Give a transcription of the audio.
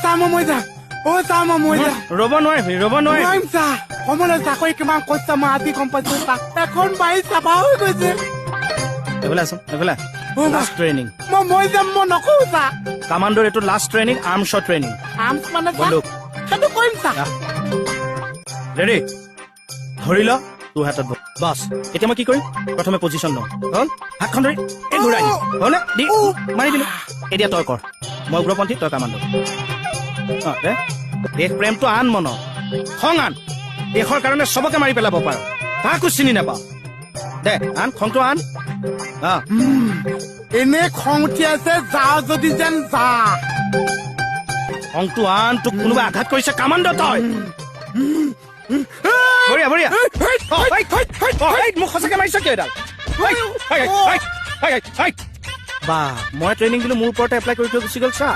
চা মই যাম চা মই যাম ৰ'ব নোৱাৰিবি নোৱাৰিম চা সময় চাকৰি কিমান কৈছা মই আজি গম পাইছো চা এখন বাৰী চাফা হৈ গৈছে এইফালে আছোন এইফালে লাষ্ট ট্ৰেইনিং মই যাম মই নকওঁ চা কামাণ্ডৰ এইটো লাষ্ট ট্ৰেইনিং আৰ্মছৰ ট্ৰেইনিং আৰ্মছ মানে চা বন্দুক সেইটো কৰিম চা ৰেডি ধৰি ল তোৰ হাতত বাছ এতিয়া মই কি কৰিম প্ৰথমে পজিশ্যন লওঁ হ'ল হাতখন ধৰি এই ঘূৰাই দিম হ'লনে দি মাৰি দিলো এতিয়া তই কৰ মই উগ্ৰপন্থী তই কামাণ্ডৰ দে দেশ প্ৰেমটো আন মন খং আন দেশৰ কাৰণে চবকে মাৰি পেলাব পাৰ কাকো চিনি নাপাওঁ দে আন খংটো আন এনে খং উঠি আছে যাওঁ যদি যেন যা খংটো আন তোক কোনোবা আঘাত কৰিছে কামাণ্ডৰ তই বঢ়িয়া বঢ়িয়া মোক সঁচাকে মাৰিছ কিয় এডাল বা মই ট্ৰেইনিং দিলো মোৰ ওপৰতে এপ্লাই কৰি থৈ গুচি গ'ল চা